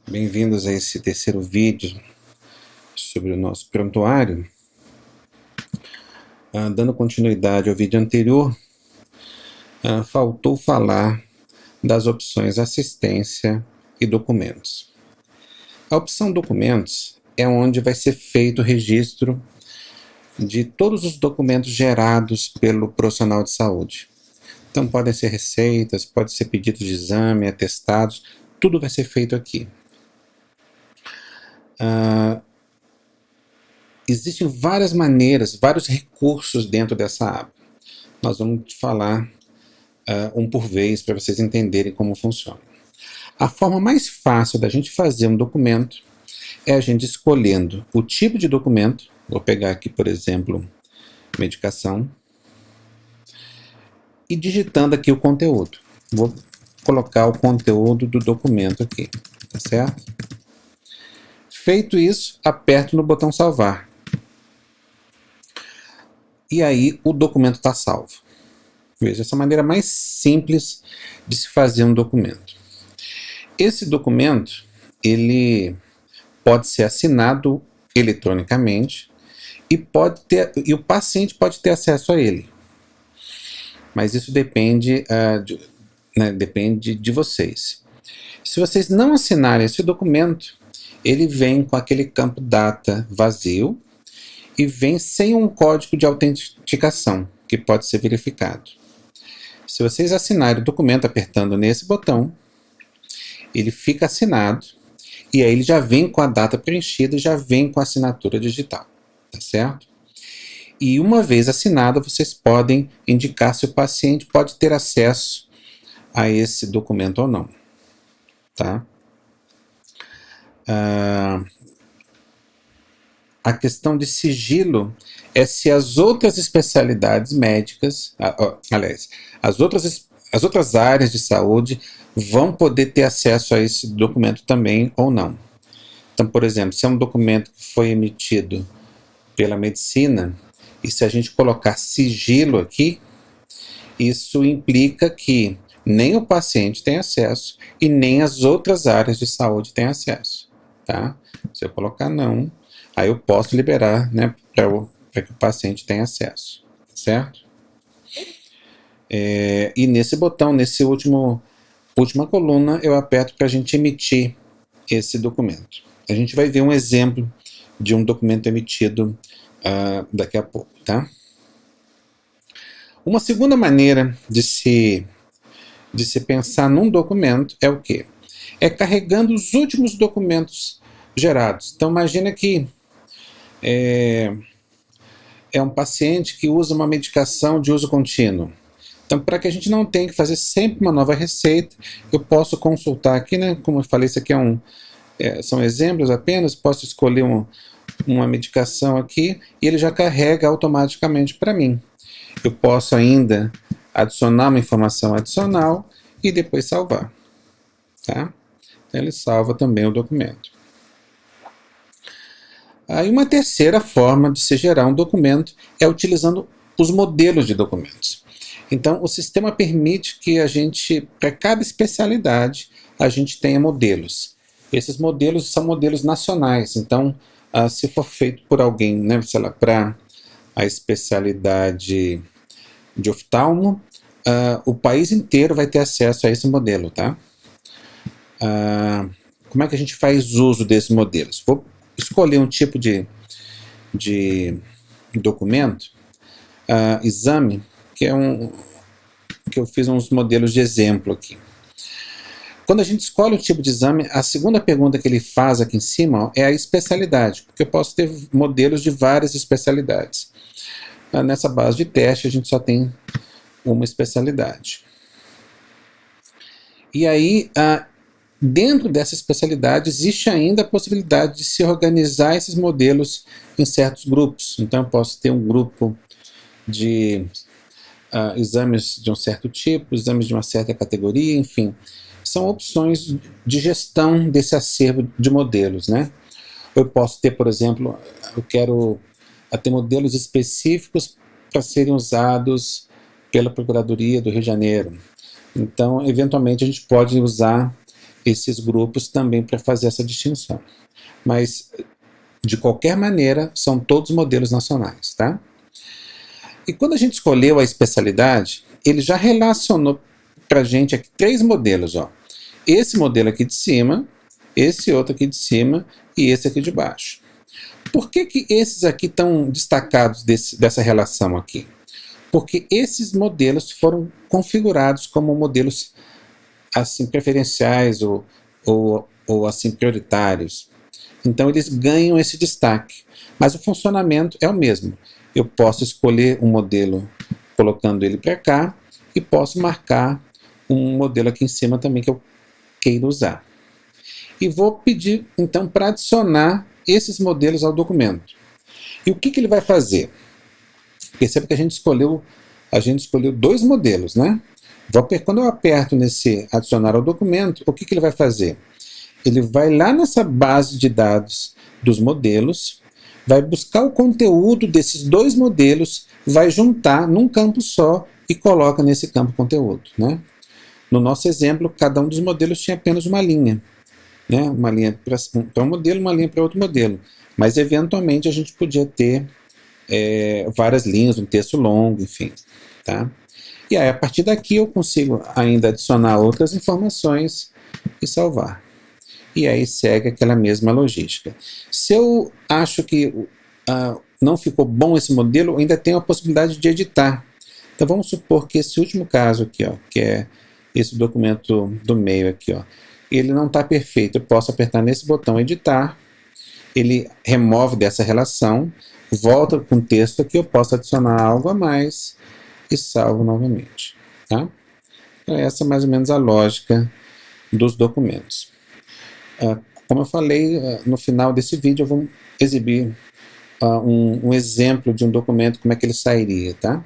Bem-vindos a esse terceiro vídeo sobre o nosso prontuário. Dando continuidade ao vídeo anterior, faltou falar das opções assistência e documentos. A opção documentos é onde vai ser feito o registro de todos os documentos gerados pelo profissional de saúde. Então podem ser receitas, pode ser pedidos de exame, atestados, tudo vai ser feito aqui. Existem várias maneiras, vários recursos dentro dessa aba. Nós vamos falar um por vez para vocês entenderem como funciona. A forma mais fácil da gente fazer um documento é a gente escolhendo o tipo de documento. Vou pegar aqui, por exemplo, medicação, e digitando aqui o conteúdo. Vou colocar o conteúdo do documento aqui, tá certo? Feito isso, aperto no botão salvar. E aí o documento está salvo. Veja, essa é a maneira mais simples de se fazer um documento. Esse documento, ele pode ser assinado eletronicamente e o paciente pode ter acesso a ele. Mas isso depende, depende de vocês. Se vocês não assinarem esse documento, ele vem com aquele campo data vazio e vem sem um código de autenticação, que pode ser verificado. Se vocês assinarem o documento apertando nesse botão, ele fica assinado, e aí ele já vem com a data preenchida e já vem com a assinatura digital, tá certo? E uma vez assinado, vocês podem indicar se o paciente pode ter acesso a esse documento ou não, tá? A questão de sigilo é se as outras especialidades médicas, aliás, as outras áreas de saúde vão poder ter acesso a esse documento também ou não. Então, por exemplo, se é um documento que foi emitido pela medicina, e se a gente colocar sigilo aqui, isso implica que nem o paciente tem acesso e nem as outras áreas de saúde têm acesso, tá? Se eu colocar não, aí eu posso liberar, né, para que o paciente tenha acesso, certo? E nesse botão, última coluna, eu aperto para a gente emitir esse documento. A gente vai ver um exemplo de um documento emitido daqui a pouco, tá? Uma segunda maneira de se pensar num documento é o quê? É carregando os últimos documentos gerados. Então imagina que é um paciente que usa uma medicação de uso contínuo. Então, para que a gente não tenha que fazer sempre uma nova receita, eu posso consultar aqui, né? Como eu falei, isso aqui são exemplos apenas, posso escolher uma medicação aqui e ele já carrega automaticamente para mim. Eu posso ainda adicionar uma informação adicional e depois salvar, tá? Então, ele salva também o documento. Aí uma terceira forma de se gerar um documento é utilizando os modelos de documentos. Então, o sistema permite que a gente, para cada especialidade, a gente tenha modelos. Esses modelos são modelos nacionais. Então, se for feito por alguém, né, sei lá, para a especialidade de oftalmo, o país inteiro vai ter acesso a esse modelo, tá? Como é que a gente faz uso desses modelos? Vou escolher um tipo de documento, exame, que eu fiz uns modelos de exemplo aqui. Quando a gente escolhe o tipo de exame, a segunda pergunta que ele faz aqui em cima, ó, é a especialidade, porque eu posso ter modelos de várias especialidades. Nessa base de teste, a gente só tem uma especialidade. E aí, dentro dessa especialidade, existe ainda a possibilidade de se organizar esses modelos em certos grupos. Então, eu posso ter um grupo de exames de um certo tipo, exames de uma certa categoria, enfim. São opções de gestão desse acervo de modelos, né? Eu posso ter, por exemplo, eu quero ter modelos específicos para serem usados pela Procuradoria do Rio de Janeiro. Então, eventualmente, a gente pode usar esses grupos também para fazer essa distinção. Mas, de qualquer maneira, são todos modelos nacionais, tá? E quando a gente escolheu a especialidade, ele já relacionou para a gente aqui 3 modelos, ó. Esse modelo aqui de cima, esse outro aqui de cima e esse aqui de baixo. Por que esses aqui estão destacados dessa relação aqui? Porque esses modelos foram configurados como modelos assim preferenciais ou assim prioritários. Então eles ganham esse destaque, mas o funcionamento é o mesmo. Eu posso escolher um modelo colocando ele para cá e posso marcar um modelo aqui em cima também que eu queira usar. E vou pedir então para adicionar esses modelos ao documento. E o que ele vai fazer? Perceba que a gente escolheu 2 modelos, né? Quando eu aperto nesse adicionar ao documento, o que ele vai fazer? Ele vai lá nessa base de dados dos modelos, vai buscar o conteúdo desses 2 modelos, vai juntar num campo só e coloca nesse campo conteúdo, né? No nosso exemplo, cada um dos modelos tinha apenas uma linha, né? Uma linha para um modelo, uma linha para outro modelo. Mas, eventualmente, a gente podia ter várias linhas, um texto longo, enfim, tá? E aí, a partir daqui, eu consigo ainda adicionar outras informações e salvar. E aí segue aquela mesma logística. Se eu acho que não ficou bom esse modelo, eu ainda tenho a possibilidade de editar. Então vamos supor que esse último caso aqui, ó, que é esse documento do meio aqui, ó, ele não está perfeito. Eu posso apertar nesse botão editar, ele remove dessa relação, volta com o texto aqui, eu posso adicionar algo a mais e salvo novamente. Tá? Então essa é mais ou menos a lógica dos documentos. Como eu falei, no final desse vídeo eu vou exibir um exemplo de um documento, como é que ele sairia, tá?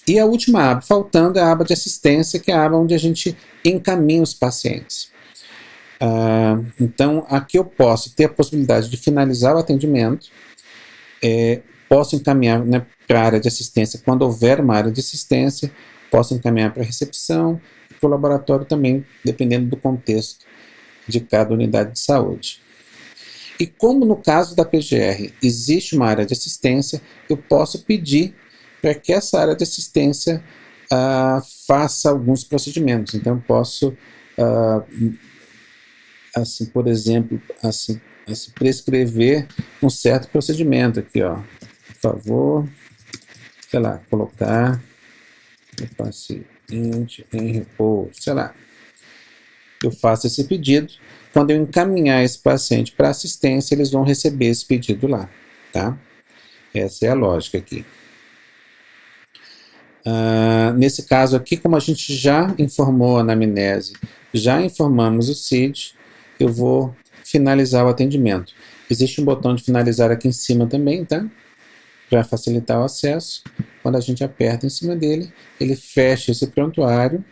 E a última aba, faltando, é a aba de assistência, que é a aba onde a gente encaminha os pacientes. Então, aqui eu posso ter a possibilidade de finalizar o atendimento, posso encaminhar, né, para a área de assistência quando houver uma área de assistência, posso encaminhar para a recepção, para o laboratório também, dependendo do contexto de cada unidade de saúde. E como no caso da PGR existe uma área de assistência, eu posso pedir para que essa área de assistência faça alguns procedimentos. Então eu posso, assim, por exemplo, assim, prescrever um certo procedimento aqui, ó. Por favor, sei lá, colocar o paciente em repouso, sei lá. Eu faço esse pedido. Quando eu encaminhar esse paciente para assistência, eles vão receber esse pedido lá, tá? Essa é a lógica aqui. Nesse caso aqui, como a gente já informou a anamnese, já informamos o CID, eu vou finalizar o atendimento. Existe um botão de finalizar aqui em cima também, tá? Para facilitar o acesso. Quando a gente aperta em cima dele, ele fecha esse prontuário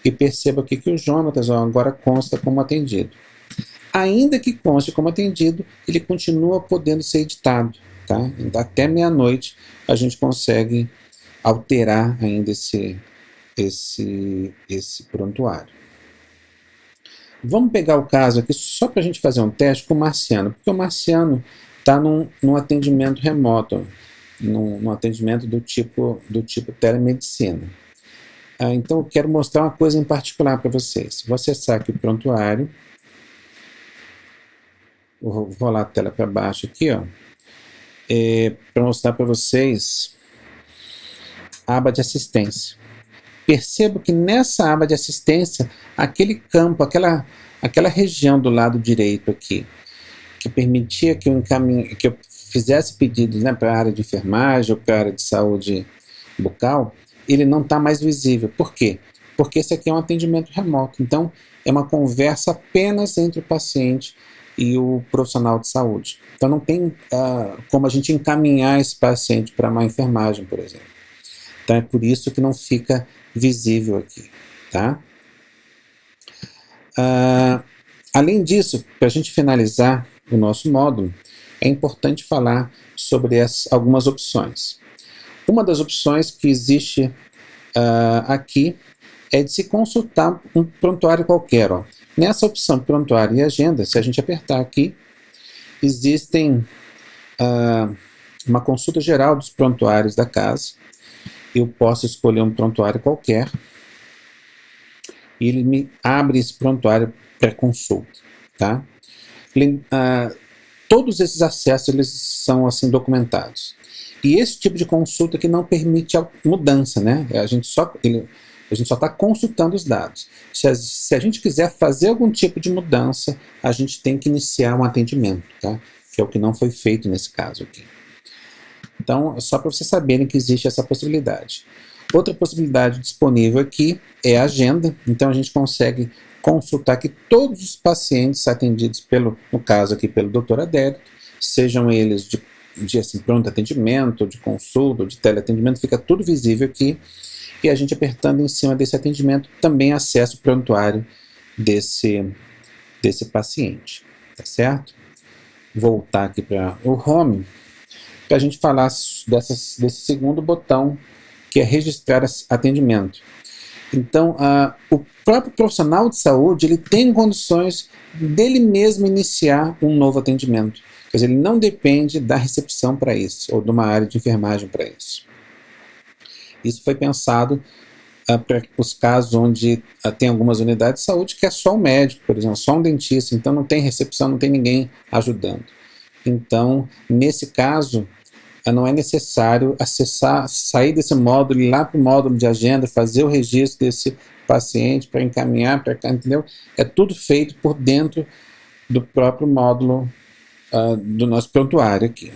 e perceba aqui que o Jonatas agora consta como atendido. Ainda que conste como atendido, ele continua podendo ser editado, tá? Até meia-noite a gente consegue alterar ainda esse prontuário. Vamos pegar o caso aqui só para a gente fazer um teste com o Marciano, porque o Marciano está num atendimento remoto, num atendimento do tipo telemedicina. Então eu quero mostrar uma coisa em particular para vocês. Vou acessar aqui o prontuário. Vou rolar a tela para baixo aqui, ó, para mostrar para vocês a aba de assistência. Percebo que nessa aba de assistência, aquele campo, aquela região do lado direito aqui, que permitia que eu fizesse pedidos, né, para a área de enfermagem ou para a área de saúde bucal, ele não está mais visível. Por quê? Porque esse aqui é um atendimento remoto. Então, é uma conversa apenas entre o paciente e o profissional de saúde. Então, não tem como a gente encaminhar esse paciente para uma enfermagem, por exemplo. Então, é por isso que não fica visível aqui, tá? Além disso, para a gente finalizar o nosso módulo, é importante falar sobre algumas opções. Uma das opções que existe aqui é de se consultar um prontuário qualquer. Ó. Nessa opção prontuário e agenda, se a gente apertar aqui, existem uma consulta geral dos prontuários da casa. Eu posso escolher um prontuário qualquer e ele me abre esse prontuário para consulta. Tá? Todos esses acessos eles são assim documentados. E esse tipo de consulta que não permite a mudança, né? A gente só está consultando os dados. Se a gente quiser fazer algum tipo de mudança, a gente tem que iniciar um atendimento, tá? Que é o que não foi feito nesse caso aqui. Então, só para vocês saberem que existe essa possibilidade. Outra possibilidade disponível aqui é a agenda. Então, a gente consegue consultar que todos os pacientes atendidos no caso aqui pelo Dr. Adélio, sejam eles de assim, pronto atendimento, de consulta, de teleatendimento, fica tudo visível aqui. E a gente apertando em cima desse atendimento também acessa o prontuário desse paciente, tá certo? Voltar aqui para o Home, para a gente falar desse segundo botão, que é registrar atendimento. Então, o próprio profissional de saúde, ele tem condições dele mesmo iniciar um novo atendimento. Quer dizer, ele não depende da recepção para isso, ou de uma área de enfermagem para isso. Isso foi pensado para os casos onde tem algumas unidades de saúde que é só um médico, por exemplo, só um dentista, então não tem recepção, não tem ninguém ajudando. Então, nesse caso, não é necessário sair desse módulo, ir lá para o módulo de agenda, fazer o registro desse paciente para encaminhar para cá, entendeu? É tudo feito por dentro do próprio módulo do nosso prontuário aqui.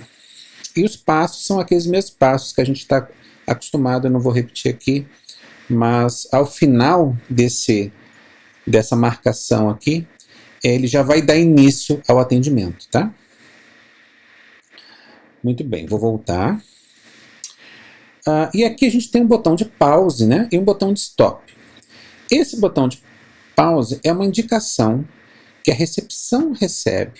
E os passos são aqueles mesmos passos que a gente está acostumado, eu não vou repetir aqui, mas ao final dessa marcação aqui, ele já vai dar início ao atendimento, tá? Muito bem, vou voltar. E aqui a gente tem um botão de pause, né? E um botão de stop. Esse botão de pause é uma indicação que a recepção recebe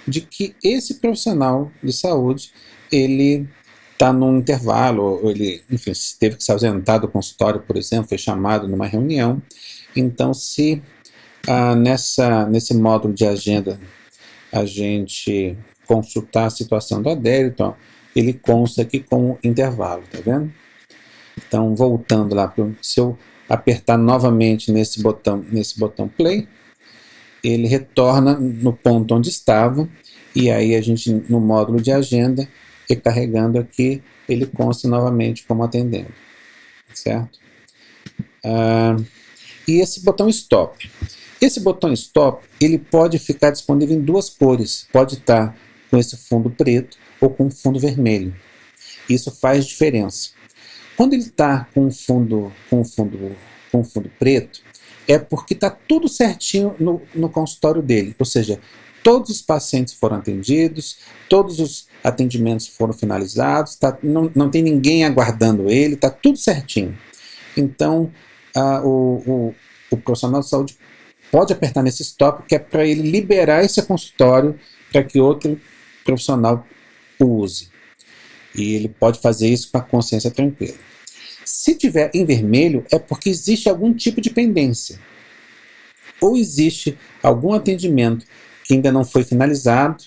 de que esse profissional de saúde, ele está num intervalo, ou ele, enfim, teve que se ausentar do consultório, por exemplo, foi chamado numa reunião. Então, se nesse módulo de agenda a gente consultar a situação do Adélio, então, ele consta aqui com intervalo, tá vendo? Então, voltando lá, se eu apertar novamente nesse botão play, ele retorna no ponto onde estava, e aí a gente, no módulo de agenda, recarregando aqui, ele consta novamente como atendendo, certo? E esse botão stop. Esse botão stop, ele pode ficar disponível em duas cores, pode estar com esse fundo preto ou com fundo vermelho. Isso faz diferença. Quando ele está com fundo preto, é porque está tudo certinho no consultório dele, ou seja, todos os pacientes foram atendidos, todos os atendimentos foram finalizados, não tem ninguém aguardando ele, está tudo certinho. Então, o profissional de saúde pode apertar nesse stop, que é para ele liberar esse consultório para que outro profissional o use. E ele pode fazer isso com a consciência tranquila. Se tiver em vermelho, é porque existe algum tipo de pendência. Ou existe algum atendimento que ainda não foi finalizado.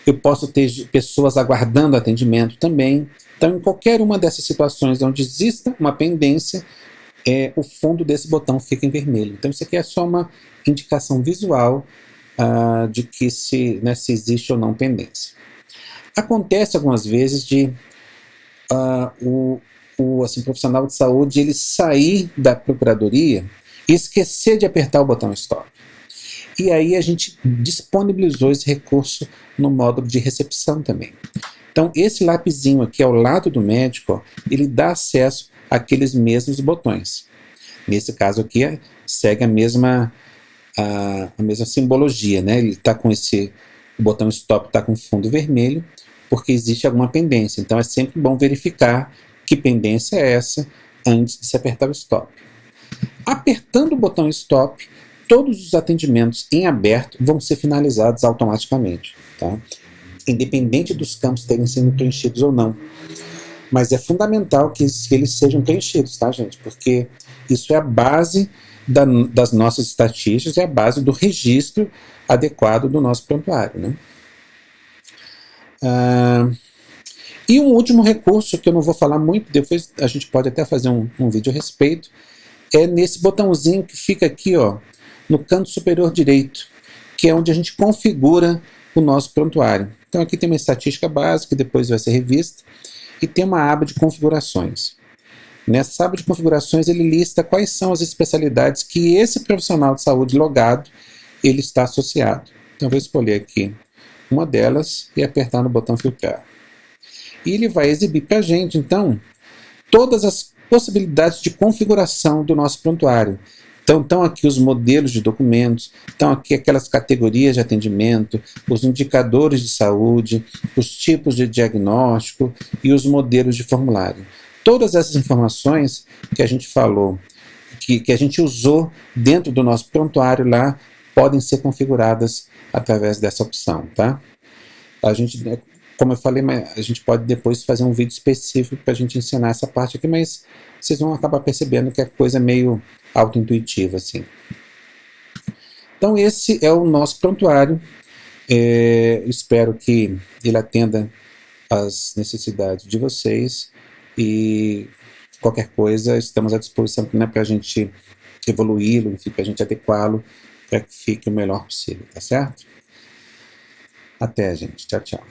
Eu posso ter pessoas aguardando atendimento também. Então, em qualquer uma dessas situações onde exista uma pendência, o fundo desse botão fica em vermelho. Então, isso aqui é só uma indicação visual de que se existe ou não pendência. Acontece algumas vezes de o profissional de saúde ele sair da procuradoria e esquecer de apertar o botão stop. E aí a gente disponibilizou esse recurso no módulo de recepção também. Então esse lapisinho aqui ao lado do médico, ele dá acesso àqueles mesmos botões. Nesse caso aqui segue a mesma simbologia, né? Ele está com o botão stop está com fundo vermelho, porque existe alguma pendência. Então é sempre bom verificar que pendência é essa antes de se apertar o stop. Apertando o botão stop, todos os atendimentos em aberto vão ser finalizados automaticamente, tá? Independente dos campos terem sido preenchidos ou não. Mas é fundamental que eles sejam preenchidos, tá, gente? Porque isso é a base das nossas estatísticas, é a base do registro adequado do nosso prontuário, né? E um último recurso, que eu não vou falar muito, depois a gente pode até fazer um vídeo a respeito, é nesse botãozinho que fica aqui, ó, no canto superior direito, que é onde a gente configura o nosso prontuário. Então aqui tem uma estatística básica, que depois vai ser revista, e tem uma aba de configurações. Nessa aba de configurações ele lista quais são as especialidades que esse profissional de saúde logado ele está associado. Então eu vou escolher aqui uma delas e apertar no botão filtrar. E ele vai exibir para a gente, então, todas as possibilidades de configuração do nosso prontuário. Então, estão aqui os modelos de documentos, estão aqui aquelas categorias de atendimento, os indicadores de saúde, os tipos de diagnóstico e os modelos de formulário. Todas essas informações que a gente falou, que a gente usou dentro do nosso prontuário lá, podem ser configuradas através dessa opção, tá? A gente, como eu falei, a gente pode depois fazer um vídeo específico para a gente ensinar essa parte aqui, mas vocês vão acabar percebendo que é coisa meio auto-intuitiva, assim. Então esse é o nosso prontuário. Espero que ele atenda às necessidades de vocês e qualquer coisa estamos à disposição, né, para a gente evoluí-lo, enfim, para a gente adequá-lo para que fique o melhor possível, tá certo? Até, gente. Tchau, tchau.